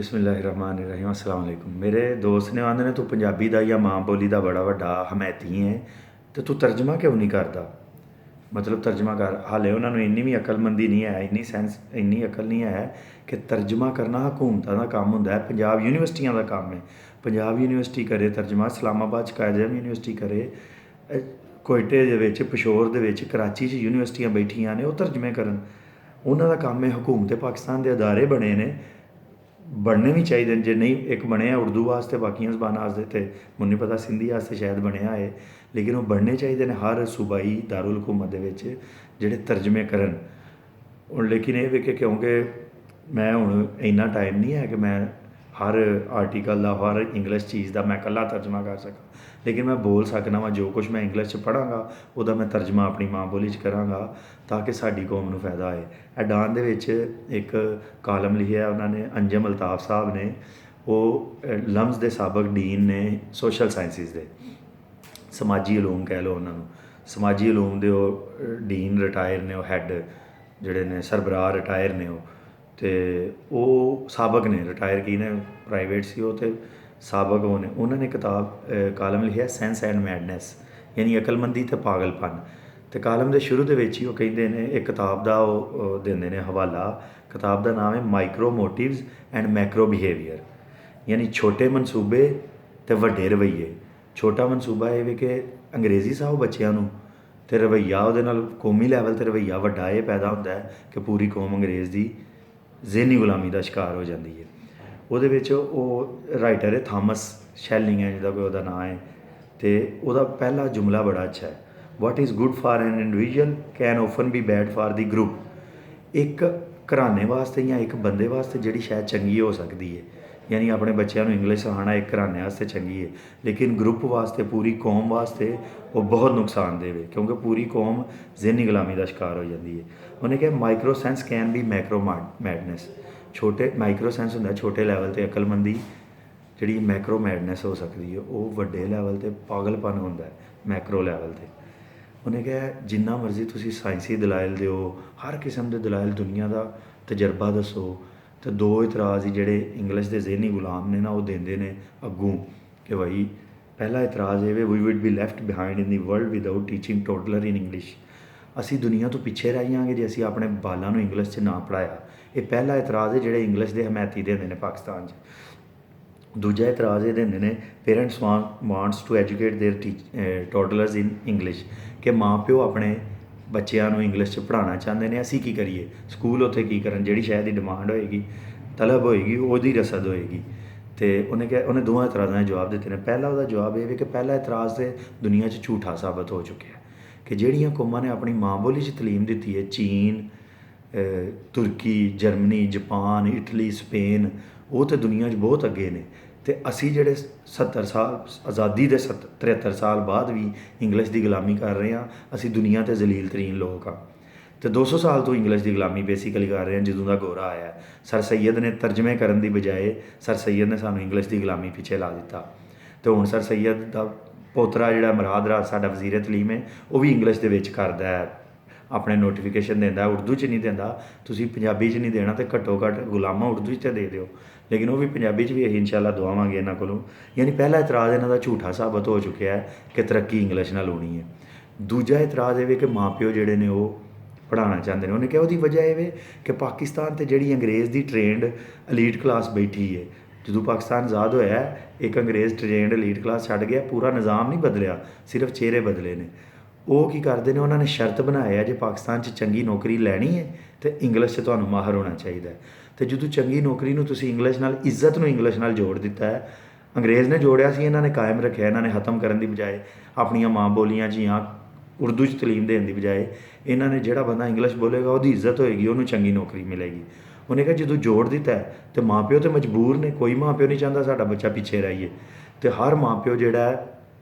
बिस्मिल्लाहिर्रहमानिर्रहीम अस्सलाम वालेकुम। मेरे दोस्त ने आंदे ने तू पंजाबी दा या मां बोली दा बड़ा वड्डा हमैती है तो तू तर्जमा क्यों नहीं करदा। मतलब तर्जमा कर। हाले उन्होंने इन्नी भी अकलमंदी नहीं है, इन्नी अकल नहीं है कि तर्जमा करना हुकूमतां दा कम्म हुंदा है, पंजाब यूनिवर्सिटियां दा कम्म है। पंजाब यूनिवर्सिटी करे तर्जमा, इस्लामाबाद कायम यूनिवर्सिटी करे, कोयटे दे विच, पिशोर दे विच, कराची च यूनिवर्सिटियां बैठियां ने, वो तर्जमे करन। उन्हां दा कम्म है। हुकूमत पाकिस्तान दे अदारे बने ने, बनने भी चाहिए। जे नहीं एक बने उर्दू वास्ते, बाकियां जबानां वास्ते ते मैनूं नहीं पता, सिंधी वास्ते शायद बनया है, लेकिन वो बनने चाहिए ने हर सूबाई दारुल हुकूमत दे विच जिहड़े तर्जमे करन। लेकिन ये भी कि क्योंकि मैं हुण इन्ना टाइम नहीं है कि मैं हर आर्टिकल का, हर इंग्लिश चीज़ का मैं कल्ला तर्जमा कर सकां, लेकिन मैं बोल सकना वा। जो कुछ मैं इंग्लिश पढ़ांगा उसका मैं तर्जमा अपनी मां बोली च करांगा ताकि साडी कौम नूं फायदा होए। एडान दे विच एक कालम लिखिआ उन्होंने, अंजम अल्ताफ साहब ने, वो लम्स दे साबक डीन ने सोशल साइंसिस दे, समाजी अलूम कह लो उन्होंने, समाजी अलूम दे डीन रिटायर ने, हैड जिहड़े ने सरबराह रिटायर ने, वो साबक ने, रिटायर की ने, प्राइवेट सी वो तो साबक होने। उन्होंने किताब कालम लिखिआ सेंस एंड मैडनैस, यानी अकलमंदी तो पागलपन। तो कालम के शुरू के ही वो कहते हैं, एक किताब का वो देंदे ने हवाला। किताब का नाम है micro motives and macro behaviour, यानी छोटे मनसूबे तो वड्डे रवैये। छोटा मनसूबा ये कि अंग्रेज़ी साओ बच्चों नूं, ते रवैया उहदे नाल कौमी लैवल ते रवैया वड्डा ये पैदा होंदा है कि पूरी कौम अंग्रेज़ की ज़हनी गुलामी का शिकार हो जाती है। ਉਹਦੇ ਵਿੱਚ ਉਹ ਰਾਈਟਰ ਹੈ ਥਾਮਸ ਸ਼ੈਲਿੰਗ ਹੈ, ਜਿਹਦਾ ਕੋਈ ਉਹਦਾ ਨਾਂ ਹੈ। ਅਤੇ ਉਹਦਾ ਪਹਿਲਾ ਜੁਮਲਾ ਬੜਾ ਅੱਛਾ ਹੈ, what is good for an individual can often be bad for the group. ਇੱਕ ਘਰਾਣੇ ਵਾਸਤੇ ਜਾਂ ਇੱਕ ਬੰਦੇ ਵਾਸਤੇ ਜਿਹੜੀ ਸ਼ਾਇਦ ਚੰਗੀ ਹੋ ਸਕਦੀ ਹੈ, ਯਾਨੀ ਆਪਣੇ ਬੱਚਿਆਂ ਨੂੰ ਇੰਗਲਿਸ਼ ਸਿਖਾਉਣਾ ਇੱਕ ਘਰਾਣੇ ਵਾਸਤੇ ਚੰਗੀ ਹੈ, ਲੇਕਿਨ ਗਰੁੱਪ ਵਾਸਤੇ, ਪੂਰੀ ਕੌਮ ਵਾਸਤੇ ਉਹ ਬਹੁਤ ਨੁਕਸਾਨਦੇਹ ਹੈ, ਕਿਉਂਕਿ ਪੂਰੀ ਕੌਮ ਜ਼ਹਿਨੀ ਗੁਲਾਮੀ ਦਾ ਸ਼ਿਕਾਰ ਹੋ ਜਾਂਦੀ ਹੈ। ਉਹਨੇ ਕਿਹਾ micro sense can be Macro madness. छोटे माइक्रो सेंस होंदा छोटे लैवल ते अकलमंदी, जिहड़ी मैक्रो मैडनैस हो सकती है, वो वड्डे लैवल ते पागलपन होंदा है मैक्रो लैवल ते। उन्हें कहा जिन्ना मर्जी तुसी साइंसी दलाइल दिओ, हर किस्म के दलाइल, दुनिया का तजर्बा दसो, तो दो इतराज़ ही जिहड़े इंग्लिश के ज़हनी गुलाम ने ना, वो देंदे ने अग्गों कि भाई पहला इतराज़ ये we would be left behind in the world without teaching toddler in English. असी दुनिया तो पिछे रह जाएंगे जे असी अपने बालों को इंग्लिश ना पढ़ाया। ये पहला इतराज़ है जिहड़े इंग्लिश के हमैती देंदे ने पाकिस्तान च। दूजा इतराज़ ये देंदे ने parents wants to educate their toddlers in English, कि माँ प्यो अपने बच्चों को इंग्लिश पढ़ाना चाहते हैं, असी की करिए, स्कूल उत्थे की करन, जिहड़ी शायद की डिमांड होएगी, तलब होएगी, उहदी रसद होएगी। तो उन्हें दोवां इतराज़ां के जवाब दिते हैं। पहला उहदा जवाब ये कि पहला इतराज़ तो दुनिया च झूठा साबित हो चुका है कि जिहड़ियां कौमां ने अपनी माँ बोली च तलीम दी है, चीन, तुर्की, जर्मनी, जापान, इटली, स्पेन, वो तो दुनिया बहुत अगे ने। तो असी जिहड़े 70 साल आज़ादी के 73 साल बाद भी इंग्लिश की गुलामी कर रहे हैं, असी दुनिया के जलील तरीन लोग हाँ। तो 200 साल तो इंग्लिश की गुलामी बेसिकली कर रहे हैं, जदों का गोरा आया है। सर सैयद ने तर्जमे करने की बजाय सर सैयद ने सानू इंग्लिश की गुलामी पिछे ला दिता। तो हुण सर सैयद का पोतरा जिहड़ा मुराद राज साडा वज़ीर तलीम है, वो भी इंग्लिश दे विच करदा है, अपने नोटिफिकेशन देंदा, उर्दू च नहीं देंदा। तुसीं पंजाबी च नहीं देना तो घट्टो घट्ट गुलामा उर्दू च दे दिओ, लेकिन वो भी पंजाबी च भी असीं इंशाअल्लाह दुआवांगे इन्हां कोलों। यानी पहला इतराज़ इन्हां दा झूठा साबित हो चुका है कि तरक्की इंग्लिश नाल होनी है। दूजा इतराज़ ये कि माँ प्यो जिहड़े ने वो पढ़ाना चाहते हैं। उन्हें कहा उसकी वजह ये कि पाकिस्तान ते जिहड़ी अंग्रेज़ की ट्रेंड एलीट क्लास बैठी है, जदों पाकिस्तान आज़ाद होया एक अंग्रेज़ ट्रेंड एलीट क्लास छड्ड गया, पूरा निज़ाम नहीं बदलिया, सिर्फ चेहरे बदले ने। वो की करते हैं, उन्होंने शर्त बनाया जे पाकिस्तान च चंगी नौकरी लैनी है तो इंग्लिश से तुहानूं माहर होना चाहिए। तो जो चंगी नौकरी नूं तुसीं इंग्लिश नाल, इज्जत नूं इंग्लिश नाल जोड़ दिता है। अंग्रेज़ ने जोड़िया सी, इन्होंने कायम रखा, इन्होंने खत्म करने की बजाय अपनियां माँ बोलियां जी हाँ उर्दू च तलीम देने की बजाय इन्होंने जिहड़ा बंदा इंग्लिश बोलेगा उसकी इज्जत होएगी, उन्होंने चंगी नौकरी मिलेगी। उन्हें कहा जो जोड़ दिता है तो माँ प्यो तो मजबूर ने, कोई माँ प्यो नहीं चाहता साडा बच्चा पिछे रहिए। तो हर माँ प्यो जिहड़ा है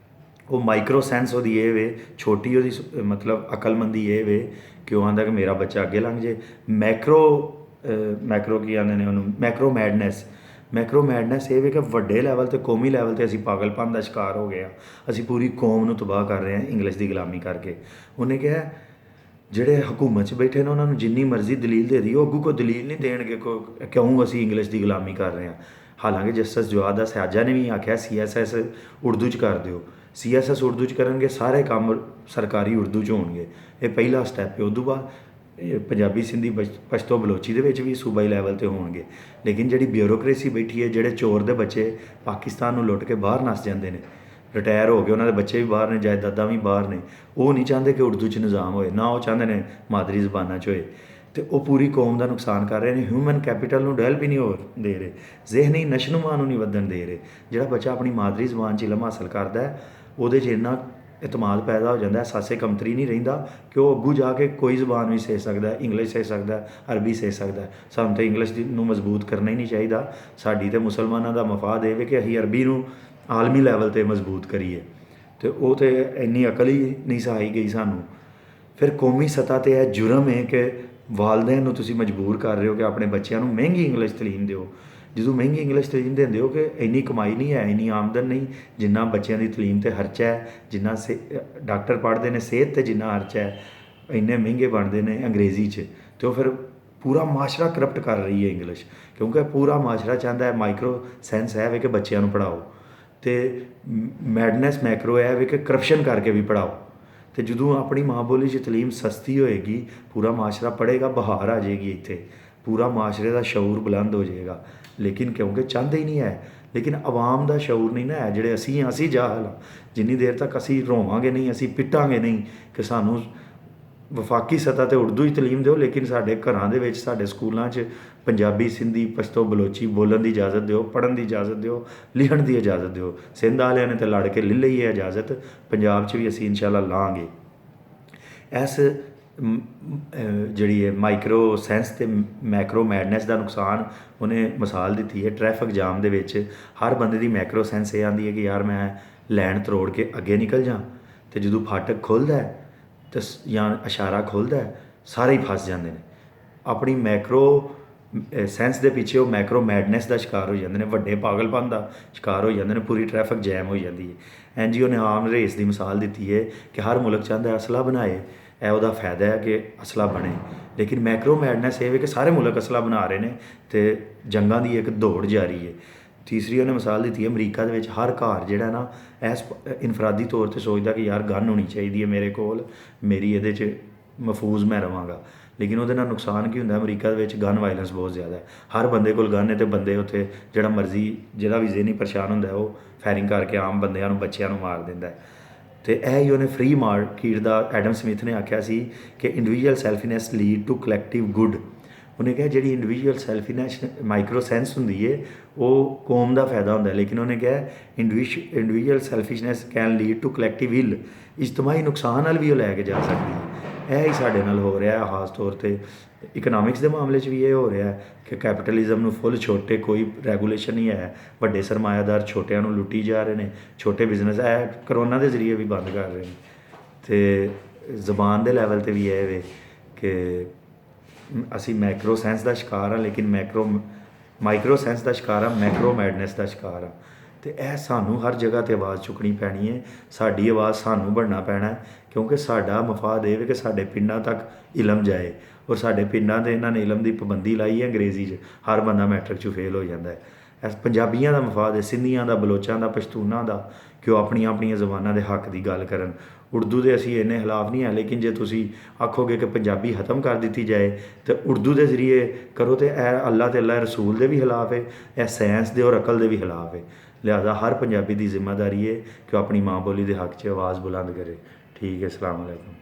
वो माइक्रो सेंस वो ये वे, छोटी वो मतलब अकलमंदी ये वे कि वह आंदा कि मेरा बच्चा अगे लंघ जाए। मैक्रो की आंदे ने उन्होंने मैक्रो मैडनैस ये वे कि वड्डे लैवल ते कौमी लैवल ते असी पागलपन का शिकार हो गए, असी पूरी कौम नूं तबाह कर रहे हैं इंग्लिश की गुलामी करके। उन्हें कहा ਜਿਹੜੇ ਹਕੂਮਤ 'ਚ ਬੈਠੇ ਨੇ ਉਹਨਾਂ ਨੂੰ ਜਿੰਨੀ ਮਰਜ਼ੀ ਦਲੀਲ ਦੇ ਦੀ, ਉਹ ਅੱਗੋਂ ਕੋਈ ਦਲੀਲ ਨਹੀਂ ਦੇਣਗੇ ਕਿਉਂ ਅਸੀਂ ਇੰਗਲਿਸ਼ ਦੀ ਗੁਲਾਮੀ ਕਰ ਰਹੇ ਹਾਂ। ਹਾਲਾਂਕਿ ਜਸਟਿਸ ਜਵਾਦ ਸਾਹਿਜਾ ਨੇ ਵੀ ਆਖਿਆ CSS ਉਰਦੂ 'ਚ ਕਰ ਦਿਓ। CSS ਉਰਦੂ 'ਚ ਕਰਨਗੇ, ਸਾਰੇ ਕੰਮ ਸਰਕਾਰੀ ਉਰਦੂ 'ਚ ਹੋਣਗੇ। ਇਹ ਪਹਿਲਾ ਸਟੈਪ ਹੈ। ਉਦੋਂ ਬਾਅਦ ਪੰਜਾਬੀ, ਸਿੰਧੀ, ਪਸ਼ਤੋ, ਬਲੋਚੀ ਦੇ ਵਿੱਚ ਵੀ ਸੂਬਾਈ ਲੈਵਲ 'ਤੇ ਹੋਣਗੇ। ਲੇਕਿਨ ਜਿਹੜੀ ਬਿਊਰੋਕਰੇਸੀ ਬੈਠੀ ਹੈ, ਜਿਹੜੇ ਚੋਰ ਦੇ ਬੱਚੇ ਪਾਕਿਸਤਾਨ ਨੂੰ ਲੁੱਟ ਕੇ ਬਾਹਰ ਨੱਸ ਜਾਂਦੇ ਨੇ, ਰਿਟਾਇਰ ਹੋ ਗਏ, ਉਹਨਾਂ ਦੇ ਬੱਚੇ ਵੀ ਬਾਹਰ ਨੇ, ਜਾਇਦਾਦਾਂ ਵੀ ਬਾਹਰ ਨੇ, ਉਹ ਨਹੀਂ ਚਾਹੁੰਦੇ ਕਿ ਉਰਦੂ 'ਚ ਨਿਜ਼ਾਮ ਹੋਏ, ਨਾ ਉਹ ਚਾਹੁੰਦੇ ਨੇ ਮਾਦਰੀ ਜ਼ਬਾਨਾਂ 'ਚ ਹੋਏ। ਅਤੇ ਉਹ ਪੂਰੀ ਕੌਮ ਦਾ ਨੁਕਸਾਨ ਕਰ ਰਹੇ ਨੇ। ਹਿਊਮਨ ਕੈਪੀਟਲ ਨੂੰ ਡਿਵੈਲਪ ਹੀ ਨਹੀਂ ਹੋ ਦੇ ਰਹੇ, ਜ਼ਿਹਨੀ ਨਸ਼ੋਨੁਮਾ ਨੂੰ ਨਹੀਂ ਵਧਣ ਦੇ ਰਹੇ। ਜਿਹੜਾ ਬੱਚਾ ਆਪਣੀ ਮਾਦਰੀ ਜ਼ਬਾਨ 'ਚ ਇਲਮ ਹਾਸਲ ਕਰਦਾ ਹੈ, ਉਹਦੇ 'ਚ ਇੰਨਾ ਇਤਮਾਦ ਪੈਦਾ ਹੋ ਜਾਂਦਾ, ਅਹਿਸਾਸੇ ਕਮਤਰੀ ਨਹੀਂ ਰਹਿੰਦਾ ਕਿ ਉਹ ਅੱਗੂ ਜਾ ਕੇ ਕੋਈ ਜ਼ਬਾਨ ਵੀ ਸਿੱਖ ਸਕਦਾ, ਇੰਗਲਿਸ਼ ਸਿੱਖ ਸਕਦਾ, ਅਰਬੀ ਸਿੱਖ ਸਕਦਾ। ਸਾਨੂੰ ਤਾਂ ਇੰਗਲਿਸ਼ ਨੂੰ ਮਜ਼ਬੂਤ ਕਰਨਾ ਹੀ ਨਹੀਂ ਚਾਹੀਦਾ। ਸਾਡੀ ਤਾਂ ਮੁਸਲਮਾਨਾਂ ਦਾ ਮਫਾਦ ਇਹ ਵੇ ਕਿ ਅਸੀਂ ਅਰਬੀ ਨੂੰ ਆਲਮੀ ਲੈਵਲ 'ਤੇ ਮਜ਼ਬੂਤ ਕਰੀਏ, ਅਤੇ ਉਹ ਤਾਂ ਇੰਨੀ ਅਕਲ ਹੀ ਨਹੀਂ ਸਹਾਈ ਗਈ ਸਾਨੂੰ। ਫਿਰ ਕੌਮੀ ਸਤ੍ਹਾ 'ਤੇ ਇਹ ਜੁਰਮ ਹੈ ਕਿ ਵਾਲਦੈਨ ਨੂੰ ਤੁਸੀਂ ਮਜਬੂਰ ਕਰ ਰਹੇ ਹੋ ਕਿ ਆਪਣੇ ਬੱਚਿਆਂ ਨੂੰ ਮਹਿੰਗੀ ਇੰਗਲਿਸ਼ ਤਾਲੀਮ ਦਿਓ। ਜਦੋਂ ਮਹਿੰਗੀ ਇੰਗਲਿਸ਼ ਤਾਲੀਮ ਦਿੰਦੇ ਹੋ ਕਿ ਇੰਨੀ ਕਮਾਈ ਨਹੀਂ ਹੈ, ਇੰਨੀ ਆਮਦਨ ਨਹੀਂ ਜਿੰਨਾ ਬੱਚਿਆਂ ਦੀ ਤਾਲੀਮ 'ਤੇ ਖਰਚਾ ਹੈ, ਜਿੰਨਾ ਡਾਕਟਰ ਪੜ੍ਹਦੇ ਨੇ ਸਿਹਤ 'ਤੇ ਜਿੰਨਾ ਖਰਚਾ ਹੈ, ਇੰਨੇ ਮਹਿੰਗੇ ਬਣਦੇ ਨੇ ਅੰਗਰੇਜ਼ੀ 'ਚ। ਅਤੇ ਉਹ ਫਿਰ ਪੂਰਾ ਮਾਸ਼ਰਾ ਕਰਪਟ ਕਰ ਰਹੀ ਹੈ ਇੰਗਲਿਸ਼, ਕਿਉਂਕਿ ਪੂਰਾ ਮਾਸ਼ਰਾ ਚਾਹੁੰਦਾ ਹੈ, ਮਾਈਕਰੋ ਸੈਂਸ ਹੈ ਵੇ ਕਿ ਬੱਚਿਆਂ ਨੂੰ ਪੜ੍ਹਾਓ, ਅਤੇ ਮੈਡਨੈਸ ਮੈਕਰੋ ਹੈ ਵੇ ਕਿ ਕਰਪਸ਼ਨ ਕਰਕੇ ਵੀ ਪੜ੍ਹਾਓ। ਅਤੇ ਜਦੋਂ ਆਪਣੀ ਮਾਂ ਬੋਲੀ 'ਚ ਤਾਲੀਮ ਸਸਤੀ ਹੋਏਗੀ, ਪੂਰਾ ਮਾਸ਼ਰਾ ਪੜ੍ਹੇਗਾ, ਬਹਾਰ ਆ ਜਾਏਗੀ ਇੱਥੇ, ਪੂਰਾ ਮਾਸ਼ਰੇ ਦਾ ਸ਼ਊਰ ਬੁਲੰਦ ਹੋ ਜਾਏਗਾ। ਲੇਕਿਨ ਕਿਉਂਕਿ ਚਾਹੁੰਦੇ ਹੀ ਨਹੀਂ ਹੈ, ਲੇਕਿਨ ਆਵਾਮ ਦਾ ਸ਼ਊਰ ਨਹੀਂ ਨਾ ਹੈ। ਜਿਹੜੇ ਅਸੀਂ ਜਾਹਲ ਹਾਂ, ਜਿੰਨੀ ਦੇਰ ਤੱਕ ਅਸੀਂ ਰੋਵਾਂਗੇ ਨਹੀਂ, ਅਸੀਂ ਪਿੱਟਾਂਗੇ ਨਹੀਂ ਕਿ ਸਾਨੂੰ ਵਫਾਕੀ ਸਤ੍ਹਾ 'ਤੇ ਉਰਦੂ ਹੀ ਤਾਲੀਮ ਦਿਓ, ਲੇਕਿਨ ਸਾਡੇ ਘਰਾਂ ਦੇ ਵਿੱਚ, ਸਾਡੇ ਸਕੂਲਾਂ 'ਚ ਪੰਜਾਬੀ, ਸਿੰਧੀ, ਪਸ਼ਤੋ, ਬਲੋਚੀ ਬੋਲਣ ਦੀ ਇਜਾਜ਼ਤ ਦਿਓ, ਪੜ੍ਹਨ ਦੀ ਇਜਾਜ਼ਤ ਦਿਓ, ਲਿਖਣ ਦੀ ਇਜਾਜ਼ਤ ਦਿਓ। ਸਿੰਧ ਵਾਲਿਆਂ ਨੇ ਤਾਂ ਲੜ ਕੇ ਲੈ ਲਈ ਹੈ ਇਜਾਜ਼ਤ, ਪੰਜਾਬ 'ਚ ਵੀ ਅਸੀਂ ਇਨਸ਼ਾਅੱਲਾ ਲਾਂਗੇ। ਇਸ ਜਿਹੜੀ ਹੈ ਮਾਈਕਰੋ ਸੈਂਸ ਅਤੇ ਮੈਕਰੋ ਮੈਡਨੈਸ ਦਾ ਨੁਕਸਾਨ ਉਹਨੇ ਮਿਸਾਲ ਦਿੱਤੀ ਹੈ। ਟ੍ਰੈਫਿਕ ਜਾਮ ਦੇ ਵਿੱਚ ਹਰ ਬੰਦੇ ਦੀ ਮੈਕਰੋ ਸੈਂਸ ਇਹ ਆਉਂਦੀ ਹੈ ਕਿ ਯਾਰ ਮੈਂ ਲਾਈਨ ਤਰੋੜ ਕੇ ਅੱਗੇ ਨਿਕਲ ਜਾਂ, ਅਤੇ ਜਦੋਂ ਫਾਟਕ ਖੁੱਲ੍ਹਦਾ ਅਤੇ ਜਾਂ ਇਸ਼ਾਰਾ ਖੁੱਲ੍ਹਦਾ, ਸਾਰੇ ਹੀ ਫਸ ਜਾਂਦੇ ਨੇ। ਆਪਣੀ ਮੈਕਰੋ ਸੈਂਸ ਦੇ ਪਿੱਛੇ ਉਹ ਮੈਕਰੋ ਮੈਡਨੈਸ ਦਾ ਸ਼ਿਕਾਰ ਹੋ ਜਾਂਦੇ ਨੇ, ਵੱਡੇ ਪਾਗਲਪਨ ਦਾ ਸ਼ਿਕਾਰ ਹੋ ਜਾਂਦੇ ਨੇ, ਪੂਰੀ ਟ੍ਰੈਫਿਕ ਜੈਮ ਹੋ ਜਾਂਦੀ ਹੈ। NGO ਨੇ ਆਮ ਰੇਸ ਦੀ ਮਿਸਾਲ ਦਿੱਤੀ ਹੈ ਕਿ ਹਰ ਮੁਲਕ ਚਾਹੁੰਦਾ ਅਸਲਾ ਬਣਾਏ, ਇਹ ਉਹਦਾ ਫਾਇਦਾ ਹੈ ਕਿ ਅਸਲਾ ਬਣੇ। ਲੇਕਿਨ ਮੈਕਰੋ ਮੈਡਨੈਸ ਇਹ ਵੇ ਕਿ ਸਾਰੇ ਮੁਲਕ ਅਸਲਾ ਬਣਾ ਰਹੇ ਨੇ ਅਤੇ ਜੰਗਾਂ ਦੀ ਇੱਕ ਦੌੜ ਜਾਰੀ ਹੈ। ਤੀਸਰੀ ਉਹਨੇ ਮਿਸਾਲ ਦਿੱਤੀ ਹੈ ਅਮਰੀਕਾ ਦੇ ਵਿੱਚ ਹਰ ਘਰ ਜਿਹੜਾ ਨਾ ਇਸ ਇੰਫਰਾਦੀ ਤੌਰ 'ਤੇ ਸੋਚਦਾ ਕਿ ਯਾਰ ਗਨ ਹੋਣੀ ਚਾਹੀਦੀ ਹੈ ਮੇਰੇ ਕੋਲ, ਮੇਰੀ ਇਹਦੇ 'ਚ ਮਹਿਫੂਜ਼ ਮੈਂ ਰਵਾਂਗਾ। ਲੇਕਿਨ ਉਹਦੇ ਨਾਲ ਨੁਕਸਾਨ ਕੀ ਹੁੰਦਾ, ਅਮਰੀਕਾ ਦੇ ਵਿੱਚ ਗਨ ਵਾਇਲੈਂਸ ਬਹੁਤ ਜ਼ਿਆਦਾ ਹੈ। ਹਰ ਬੰਦੇ ਕੋਲ ਗਨ ਹੈ ਅਤੇ ਬੰਦੇ ਉੱਥੇ ਜਿਹੜਾ ਮਰਜ਼ੀ, ਜਿਹੜਾ ਵੀ ਜ਼ਿਹਨੀ ਪਰੇਸ਼ਾਨ ਹੁੰਦਾ ਉਹ ਫਾਇਰਿੰਗ ਕਰਕੇ ਆਮ ਬੰਦਿਆਂ ਨੂੰ, ਬੱਚਿਆਂ ਨੂੰ ਮਾਰ ਦਿੰਦਾ। ਅਤੇ ਇਹ ਹੀ ਉਹਨੇ ਫਰੀ ਮਾਰਕੀਟ ਦਾ ਐਡਮ ਸਮਿਥ ਨੇ ਆਖਿਆ ਸੀ ਕਿ individual selfishness lead to collective good. ਉਹਨੇ ਕਿਹਾ ਜਿਹੜੀ ਇੰਡੀਵਿਜੂਅਲ ਸੈਲਫੀਨੈਸ ਮਾਈਕਰੋ ਸੈਂਸ ਹੁੰਦੀ ਹੈ ਉਹ ਕੌਮ ਦਾ ਫਾਇਦਾ ਹੁੰਦਾ, ਲੇਕਿਨ ਉਹਨੇ ਕਿਹਾ individual selfishness can lead to collective ill, ਇਜਤਮਾਹੀ ਨੁਕਸਾਨ ਨਾਲ ਵੀ ਉਹ ਲੈ ਕੇ ਜਾ ਸਕਦੀ ਹੈ। ਇਹ ਹੀ ਸਾਡੇ ਨਾਲ ਹੋ ਰਿਹਾ, ਖਾਸ ਤੌਰ 'ਤੇ ਇਕਨੋਮਿਕਸ ਦੇ ਮਾਮਲੇ 'ਚ ਵੀ ਇਹ ਹੋ ਰਿਹਾ ਕਿ ਕੈਪੀਟਲਿਜ਼ਮ ਨੂੰ ਫੁੱਲ ਛੋਟੇ, ਕੋਈ ਰੈਗੂਲੇਸ਼ਨ ਨਹੀਂ ਹੈ, ਵੱਡੇ ਸਰਮਾਇਆਦਾਰ ਛੋਟਿਆਂ ਨੂੰ ਲੁੱਟੀ ਜਾ ਰਹੇ ਨੇ, ਛੋਟੇ ਬਿਜ਼ਨਸ ਇਹ ਕਰੋਨਾ ਦੇ ਜ਼ਰੀਏ ਵੀ ਬੰਦ ਕਰ ਰਹੇ ਨੇ। ਅਤੇ ਜ਼ਬਾਨ ਦੇ ਲੈਵਲ 'ਤੇ ਵੀ ਇਹ ਵੇ ਕਿ ਅਸੀਂ ਮੈਕਰੋ ਸੈਂਸ ਦਾ ਸ਼ਿਕਾਰ ਹਾਂ, ਲੇਕਿਨ ਮਾਈਕਰੋ ਸੈਂਸ ਦਾ ਸ਼ਿਕਾਰ ਹਾਂ, ਮੈਕਰੋ ਮੈਡਨੈਸ ਦਾ ਸ਼ਿਕਾਰ ਹਾਂ। ਅਤੇ ਇਹ ਸਾਨੂੰ ਹਰ ਜਗ੍ਹਾ 'ਤੇ ਆਵਾਜ਼ ਚੁੱਕਣੀ ਪੈਣੀ ਹੈ, ਸਾਡੀ ਆਵਾਜ਼ ਸਾਨੂੰ ਬਣਨਾ ਪੈਣਾ, ਕਿਉਂਕਿ ਸਾਡਾ ਮਫਾਦ ਇਹ ਵੇ ਕਿ ਸਾਡੇ ਪਿੰਡਾਂ ਤੱਕ ਇਲਮ ਜਾਏ। ਔਰ ਸਾਡੇ ਪਿੰਡਾਂ ਦੇ ਇਹਨਾਂ ਨੇ ਇਲਮ ਦੀ ਪਾਬੰਦੀ ਲਾਈ ਹੈ ਅੰਗਰੇਜ਼ੀ 'ਚ, ਹਰ ਬੰਦਾ ਮੈਟ੍ਰਿਕ 'ਚ ਫੇਲ ਹੋ ਜਾਂਦਾ ਹੈ। ਇਸ ਪੰਜਾਬੀਆਂ ਦਾ ਮਫਾਦ ਹੈ, ਸਿੰਧੀਆਂ ਦਾ, ਬਲੋਚਾਂ ਦਾ, ਪਸ਼ਤੂਨਾਂ ਦਾ, ਕਿ ਉਹ ਆਪਣੀਆਂ ਜ਼ਬਾਨਾਂ ਦੇ ਹੱਕ ਦੀ ਗੱਲ ਕਰਨ। ਉਰਦੂ ਦੇ ਅਸੀਂ ਇੰਨੇ ਖਿਲਾਫ ਨਹੀਂ ਹੈ, ਲੇਕਿਨ ਜੇ ਤੁਸੀਂ ਆਖੋਗੇ ਕਿ ਪੰਜਾਬੀ ਖਤਮ ਕਰ ਦਿੱਤੀ ਜਾਏ ਅਤੇ ਉਰਦੂ ਦੇ ਜ਼ਰੀਏ ਕਰੋ, ਤਾਂ ਇਹ ਅੱਲਾਹ ਅਤੇ ਅੱਲਾਹ ਰਸੂਲ ਦੇ ਵੀ ਖਿਲਾਫ ਹੈ, ਇਹ ਸਾਇੰਸ ਦੇ ਔਰ ਅਕਲ ਦੇ ਵੀ ਖਿਲਾਫ ਹੈ। ਲਿਹਾਜ਼ਾ ਹਰ ਪੰਜਾਬੀ ਦੀ ਜ਼ਿੰਮੇਦਾਰੀ ਹੈ ਕਿ ਉਹ ਆਪਣੀ ਮਾਂ ਬੋਲੀ ਦੇ ਹੱਕ 'ਚ ਆਵਾਜ਼ ਬੁਲੰਦ ਕਰੇ। ਠੀਕ ਹੈ, ਅਸਲਾਮ ਵਾਲੇਕੁਮ।